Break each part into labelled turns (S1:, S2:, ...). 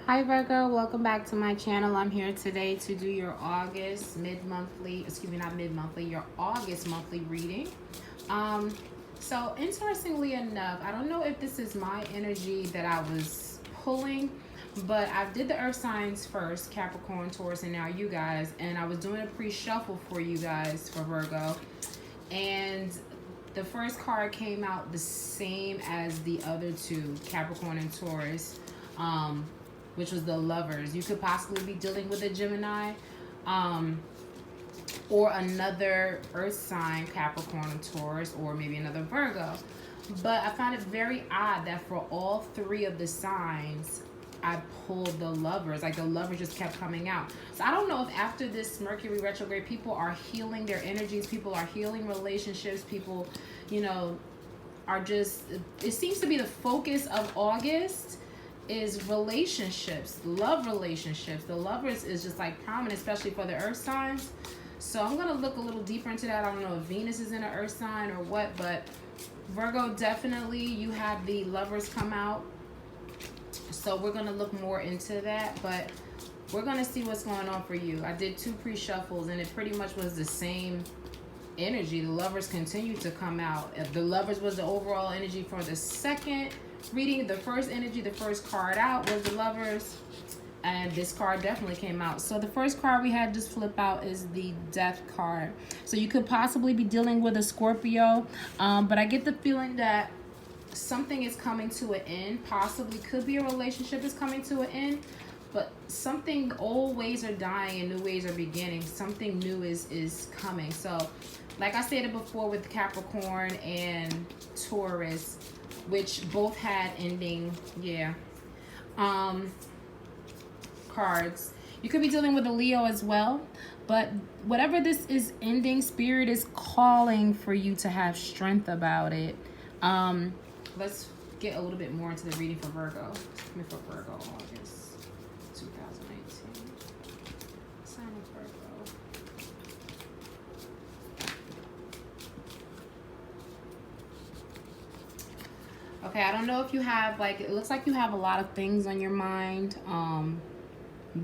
S1: Hi Virgo, welcome back to my channel. I'm here today to do your August your August monthly reading. So interestingly enough, I don't know if this is my energy that I was pulling, but I did the earth signs first, Capricorn, Taurus, and now you guys, and I was doing a pre-shuffle for you guys for Virgo, and the first card came out the same as the other two, Capricorn and Taurus, which was the Lovers. You could possibly be dealing with a Gemini, or another earth sign, Capricorn or Taurus, or maybe another Virgo. But I found it very odd that for all three of the signs, I pulled the Lovers. Like the Lovers just kept coming out. So I don't know if after this Mercury retrograde, people are healing their energies, people are healing relationships, people, are just, it seems to be the focus of August is relationships, love relationships. The Lovers is just like prominent, especially for the earth signs. So I'm going to look a little deeper into that. I don't know if Venus is in an earth sign or what, but Virgo, definitely you had the Lovers come out. So we're going to look more into that, but we're going to see what's going on for you. I did two pre-shuffles and it pretty much was the same energy. The Lovers continue to come out. If the Lovers was the overall energy for the second reading, the first energy, the first card out was the Lovers, and this card definitely came out. So the first card we had just flip out is the Death card. So you could possibly be dealing with a Scorpio, but I get the feeling that something is coming to an end. Possibly could be a relationship is coming to an end, but something, old ways are dying and new ways are beginning. Something new is coming. So like I stated before with Capricorn and Taurus, which both had ending cards. You could be dealing with a Leo as well, but whatever this is ending, Spirit is calling for you to have strength about it. Let's get a little bit more into the reading for Virgo. For Virgo, August 2018. Sign of Virgo. Okay, I don't know if you have, it looks like you have a lot of things on your mind.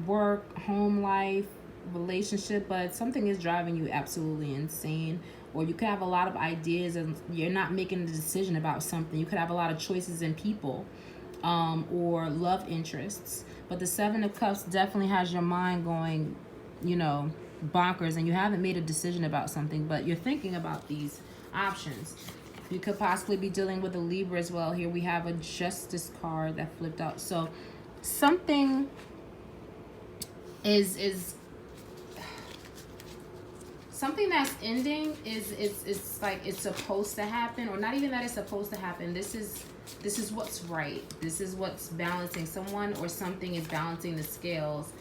S1: Work, home life, relationship, but something is driving you absolutely insane. Or you could have a lot of ideas and you're not making a decision about something. You could have a lot of choices in people, or love interests. But the Seven of Cups definitely has your mind going, bonkers, and you haven't made a decision about something, but you're thinking about these options. You could possibly be dealing with a Libra as well. Here we have a Justice card that flipped out. So something is something that's ending it's like it's supposed to happen, or not even that it's supposed to happen. This is what's right. This is what's balancing. Someone or something is balancing the scales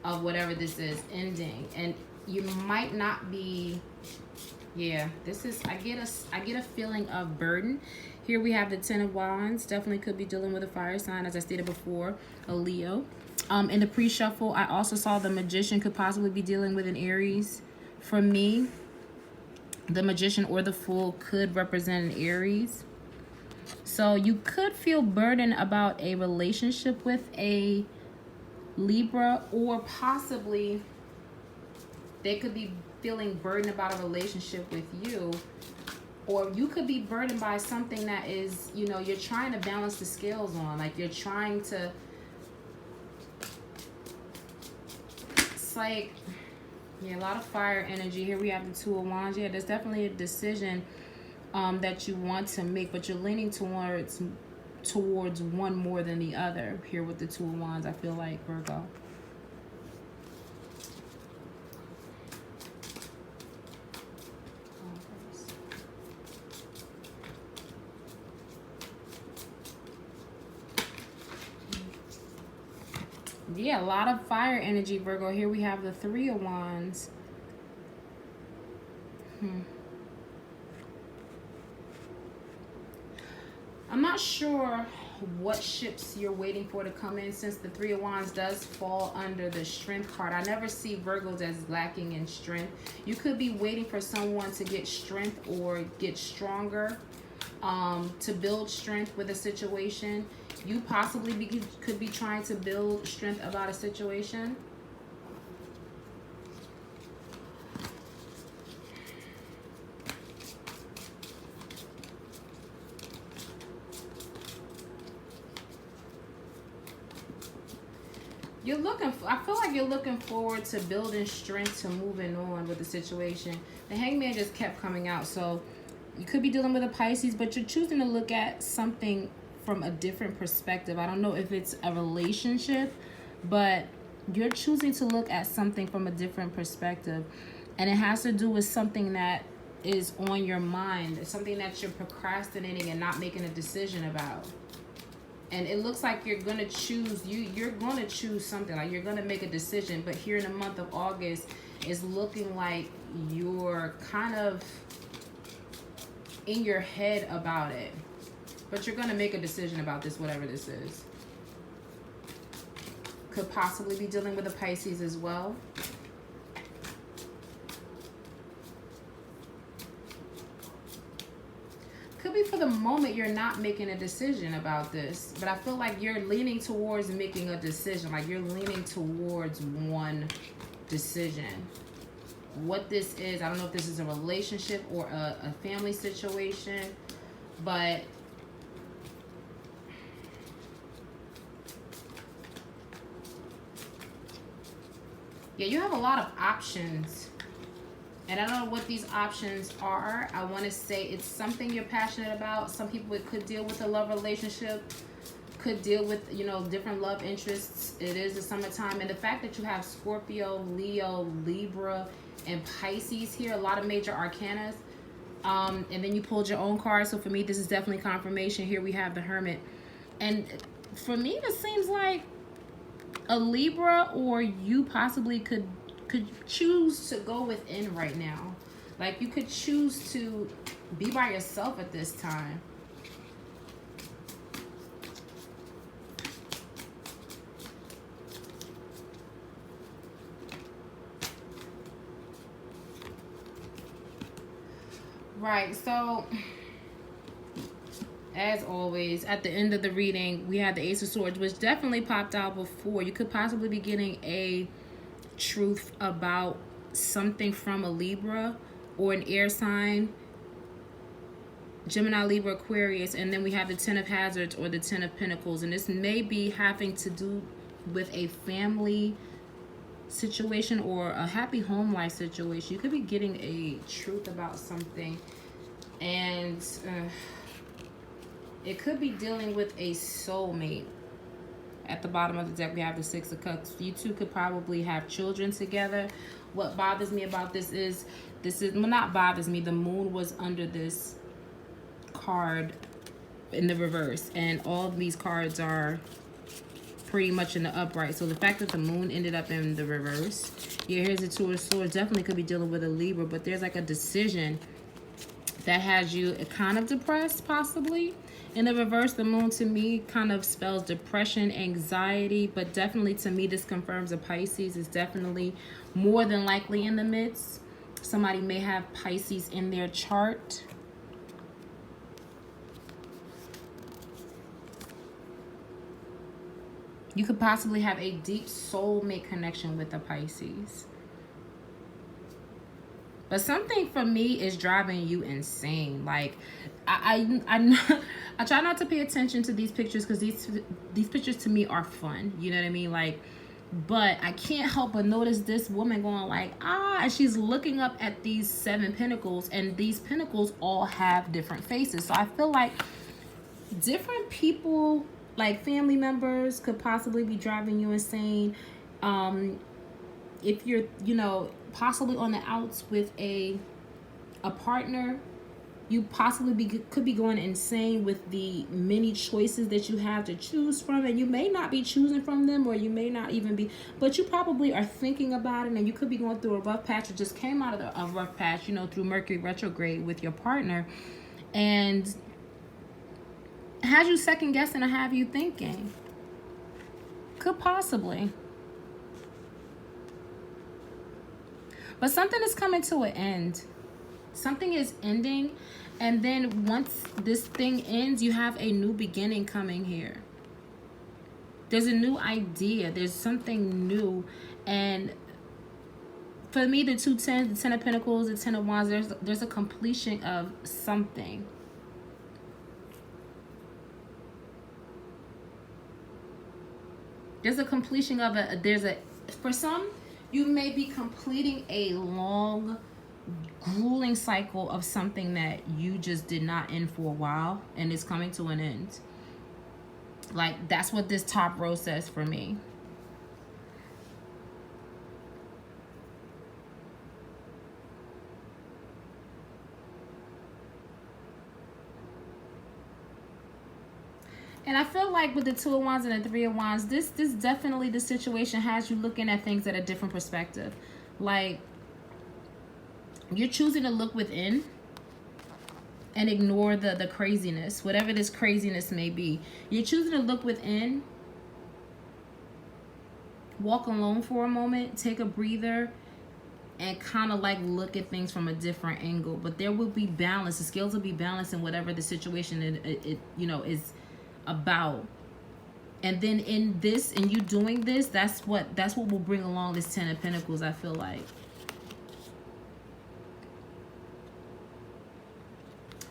S1: of whatever this is ending, and you might not be. This is, I get a feeling of burden. Here we have the Ten of Wands. Definitely could be dealing with a fire sign, as I stated before, a Leo. In the pre-shuffle, I also saw the Magician could possibly be dealing with an Aries. For me, the Magician or the Fool could represent an Aries. So you could feel burdened about a relationship with a Libra, or possibly they could be feeling burdened about a relationship with you, or you could be burdened by something that is, you're trying to balance the scales on, like you're trying to, it's like, a lot of fire energy. Here we have the Two of Wands. There's definitely a decision that you want to make, but you're leaning towards one more than the other. Here with the Two of Wands, I feel like, Virgo. A lot of fire energy, Virgo. Here we have the Three of Wands. I'm not sure what ships you're waiting for to come in, since the Three of Wands does fall under the Strength card. I never see Virgos as lacking in strength. You could be waiting for someone to get strength or get stronger, to build strength with a situation. you possibly could be trying to build strength about a situation. I feel like you're looking forward to building strength, to moving on with the situation. The Hangman just kept coming out. So you could be dealing with a Pisces, but you're choosing to look at something from a different perspective. I don't know if it's a relationship, but you're choosing to look at something from a different perspective. And it has to do with something that is on your mind, something that you're procrastinating and not making a decision about. And it looks like you're going to choose, you're going to choose something, like you're going to make a decision. But here in the month of August, it's looking like you're kind of in your head about it. But you're going to make a decision about this, whatever this is. Could possibly be dealing with a Pisces as well. Could be for the moment you're not making a decision about this, but I feel like you're leaning towards making a decision. Like you're leaning towards one decision. What this is, I don't know if this is a relationship or a family situation, but yeah, you have a lot of options. And I don't know what these options are. I want to say it's something you're passionate about. Some people, it could deal with a love relationship, could deal with, you know, different love interests. It is the summertime. And the fact that you have Scorpio, Leo, Libra, and Pisces here, a lot of major arcanas. And then you pulled your own card. So for me, this is definitely confirmation. Here we have the Hermit. And for me, this seems like a Libra, or you possibly could choose to go within right now. Like you could choose to be by yourself at this time. Right, so as always, at the end of the reading, we had the Ace of Swords, which definitely popped out before. You could possibly be getting a truth about something from a Libra or an air sign, Gemini, Libra, Aquarius, and then we have the Ten of Hazards or the Ten of Pentacles, and this may be having to do with a family situation or a happy home life situation. You could be getting a truth about something, and it could be dealing with a soulmate. At the bottom of the deck, we have the Six of Cups. You two could probably have children together. What bothers me about this is, well, not bothers me, the moon was under this card in the reverse. And all of these cards are pretty much in the upright. So the fact that the moon ended up in the reverse. Yeah, here's the Two of Swords. Definitely could be dealing with a Libra, but there's like a decision that has you kind of depressed, possibly. In the reverse, the moon to me kind of spells depression, anxiety, but definitely to me this confirms a Pisces is definitely more than likely in the midst. Somebody may have Pisces in their chart. You could possibly have a deep soulmate connection with a Pisces. But something for me is driving you insane. Like, I try not to pay attention to these pictures because these pictures to me are fun. You know what I mean? Like, but I can't help but notice this woman going like, and she's looking up at these 7 pentacles, and these pentacles all have different faces. So I feel like different people, like family members, could possibly be driving you insane. If you're, you know, possibly on the outs with a partner, you possibly could be going insane with the many choices that you have to choose from, and you may not be choosing from them, or you may not even be, but you probably are thinking about it, and you could be going through a rough patch, or just came out of a rough patch, you know, through Mercury retrograde with your partner, and has you second guessing or have you thinking. Could possibly. But something is coming to an end. Something is ending. And then once this thing ends, you have a new beginning coming here. There's a new idea. There's something new. And for me, the 2 10s, the 10 of Pentacles, the 10 of Wands, there's a completion of something. There's a completion of for some, you may be completing a long, grueling cycle of something that you just did not end for a while, and it's coming to an end. Like, that's what this top row says for me. And I feel like with the 2 of Wands and the 3 of Wands, this definitely, the situation has you looking at things at a different perspective. Like, you're choosing to look within and ignore the craziness, whatever this craziness may be. You're choosing to look within, walk alone for a moment, take a breather, and kind of like look at things from a different angle. But there will be balance. The scales will be balanced in whatever the situation it is about. And then in this, and you doing this, that's what will bring along this 10 of Pentacles, I feel like.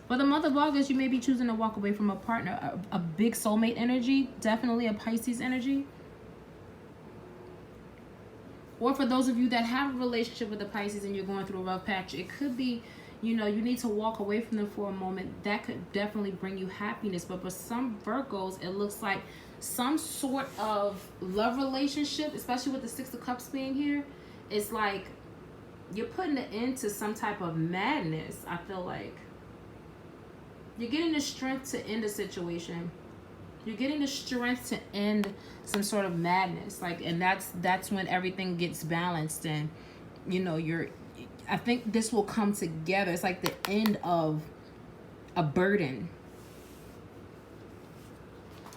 S1: For the month of August, you may be choosing to walk away from a partner, a big soulmate energy, definitely a Pisces energy. Or for those of you that have a relationship with the Pisces and you're going through a rough patch, it could be, you need to walk away from them for a moment. That could definitely bring you happiness. But for some Virgos, it looks like some sort of love relationship, especially with the 6 of Cups being here. It's like you're putting an end to some type of madness, I feel like. You're getting the strength to end a situation. You're getting the strength to end some sort of madness. Like, and that's when everything gets balanced, and I think this will come together. It's like the end of a burden.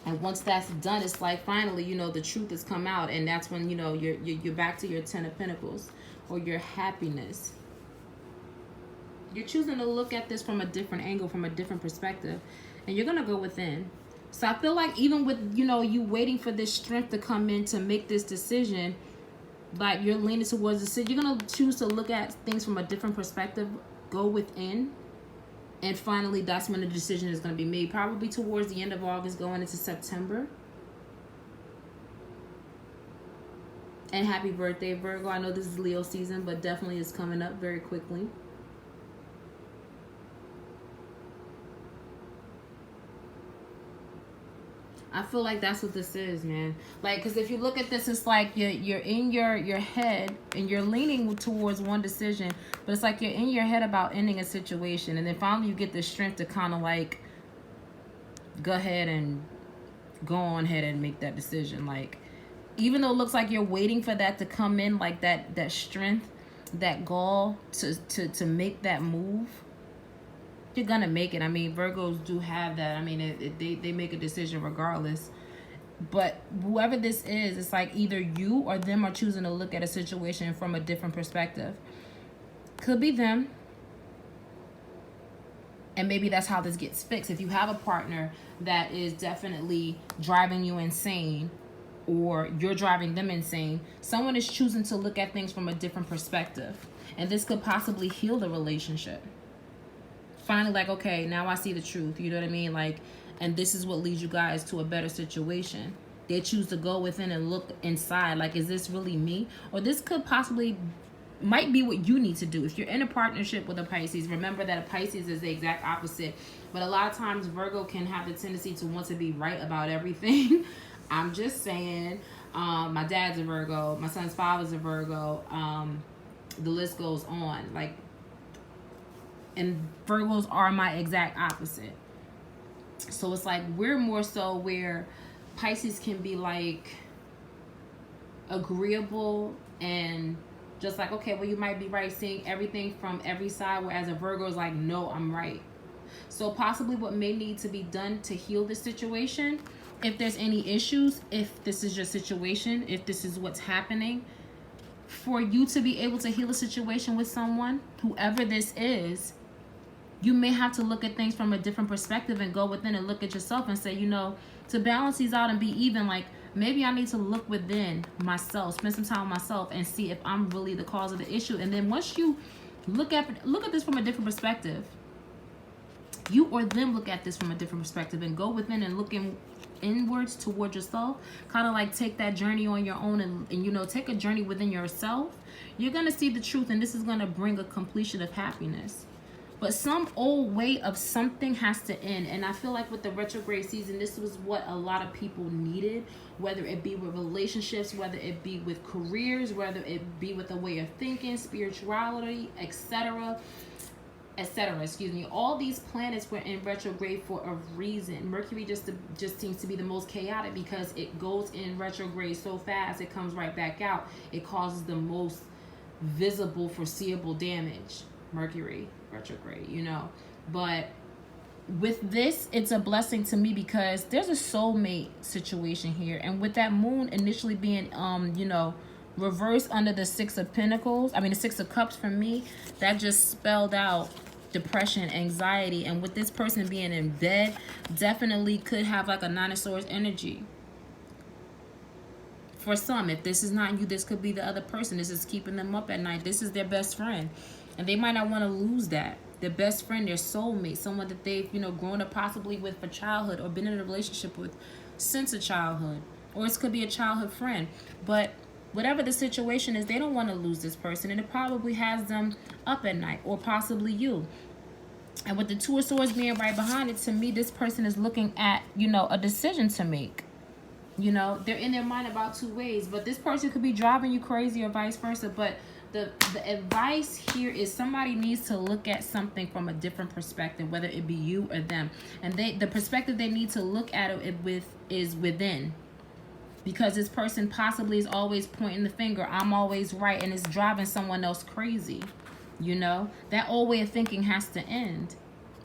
S1: And once that's done, it's like finally, the truth has come out, and that's when, you're back to your 10 of Pentacles or your happiness. You're choosing to look at this from a different angle, from a different perspective, and you're going to go within. So I feel like even with, you waiting for this strength to come in to make this decision, like you're leaning towards the decision. You're going to choose to look at things from a different perspective, go within, and finally that's when the decision is going to be made. Probably towards the end of August, going into September. And happy birthday, Virgo. I know this is Leo season, but definitely it's coming up very quickly. I feel like that's what this is, man. Like, because if you look at this, it's like you're in your head and you're leaning towards one decision, but it's like you're in your head about ending a situation, and then finally you get the strength to kind of like go on ahead and make that decision. Like, even though it looks like you're waiting for that to come in, like that strength, that gall to make that move, you're gonna make it. I mean, Virgos do have that. I mean, they make a decision regardless. But whoever this is, it's like either you or them are choosing to look at a situation from a different perspective. Could be them. And maybe that's how this gets fixed. If you have a partner that is definitely driving you insane, or you're driving them insane, someone is choosing to look at things from a different perspective. And this could possibly heal the relationship. Finally, like, okay, now I see the truth. You know what I mean? Like, and this is what leads you guys to a better situation. They choose to go within and look inside. Like, is this really me? Or this could possibly, might be what you need to do. If you're in a partnership with a Pisces, remember that a Pisces is the exact opposite. But a lot of times Virgo can have the tendency to want to be right about everything. I'm just saying. My dad's a Virgo. My son's father's a Virgo. The list goes on. Like, and Virgos are my exact opposite. So it's like we're more so where Pisces can be like agreeable and just like, okay, well, you might be right, seeing everything from every side, whereas a Virgo is like, no, I'm right. So possibly what may need to be done to heal this situation, if there's any issues, if this is your situation, if this is what's happening, for you to be able to heal a situation with someone, whoever this is, you may have to look at things from a different perspective and go within and look at yourself and say, to balance these out and be even, like, maybe I need to look within myself, spend some time with myself, and see if I'm really the cause of the issue. And then once you look at this from a different perspective, you or them look at this from a different perspective and go within and look inwards toward yourself, kind of like take that journey on your own, and you know, take a journey within yourself, you're gonna see the truth, and this is gonna bring a completion of happiness. But some old way of something has to end. And I feel like with the retrograde season, this was what a lot of people needed, whether it be with relationships, whether it be with careers, whether it be with a way of thinking, spirituality, etc. Excuse me. All these planets were in retrograde for a reason. Mercury just seems to be the most chaotic because it goes in retrograde so fast, it comes right back out. It causes the most visible, foreseeable damage. Mercury retrograde, you know. But with this, it's a blessing to me because there's a soulmate situation here, and with that moon initially being you know, reversed under the Six of Pentacles, I mean the Six of Cups, for me, that just spelled out depression, anxiety. And with this person being in bed, definitely could have like a Nine of Swords energy. For some, if this is not you, this could be the other person. This is keeping them up at night. This is their best friend. And they might not want to lose that. Their best friend, their soulmate, someone that they've, you know, grown up possibly with for childhood or been in a relationship with since a childhood. Or it could be a childhood friend. But whatever the situation is, they don't want to lose this person. And it probably has them up at night, or possibly you. And with the Two of Swords being right behind it, to me, this person is looking at, you know, a decision to make. You know, they're in their mind about two ways. But this person could be driving you crazy or vice versa. But the advice here is somebody needs to look at something from a different perspective, whether it be you or them. And the perspective they need to look at it with is within. Because this person possibly is always pointing the finger, I'm always right, and it's driving someone else crazy. You know, that old way of thinking has to end,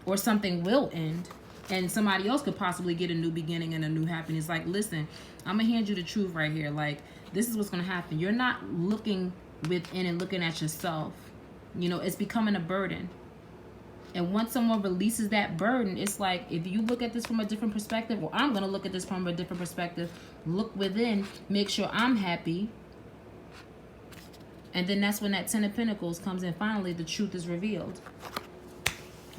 S1: or something will end, and somebody else could possibly get a new beginning and a new happiness. Like, listen, I'm gonna hand you the truth right here. Like, this is what's gonna happen. You're not looking within and looking at yourself. You know, it's becoming a burden. And once someone releases that burden, it's like, if you look at this from a different perspective, or I'm gonna look at this from a different perspective, look within, make sure I'm happy. And then that's when that Ten of Pentacles comes in. Finally, the truth is revealed.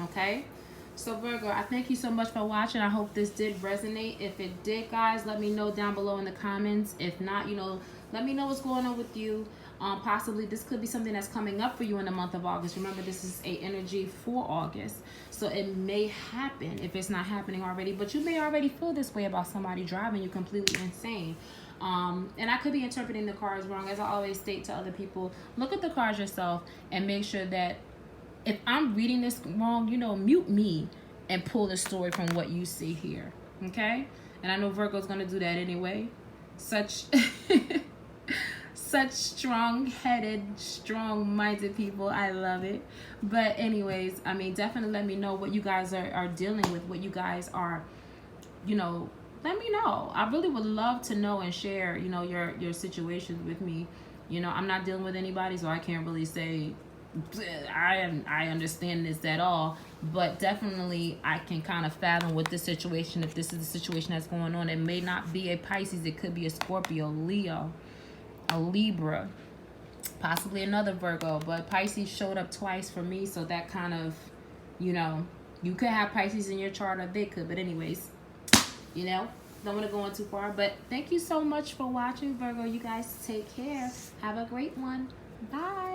S1: Okay? So, Virgo, I thank you so much for watching. I hope this did resonate. If it did, guys, let me know down below in the comments. If not, you know, let me know what's going on with you. Possibly this could be something that's coming up for you in the month of August. Remember, this is a energy for August. So it may happen if it's not happening already. But you may already feel this way about somebody driving you completely insane. And I could be interpreting the cards wrong. As I always state to other people, look at the cards yourself and make sure that if I'm reading this wrong, you know, mute me and pull the story from what you see here. Okay? And I know Virgo's going to do that anyway. Such strong-headed, strong-minded people. I love it. But anyways, I mean, definitely let me know what you guys are dealing with, what you guys are, you know, let me know. I really would love to know and share, you know, your situations with me. You know, I'm not dealing with anybody, so I can't really say I understand this at all. But definitely I can kind of fathom what the situation, if this is the situation that's going on. It may not be a Pisces. It could be a Scorpio, Leo, a Libra, possibly another Virgo. But Pisces showed up twice for me, so that kind of, you know, you could have Pisces in your chart, or they could. But anyways, you know, don't want to go on too far. But thank you so much for watching, Virgo. You guys take care. Have a great one. Bye.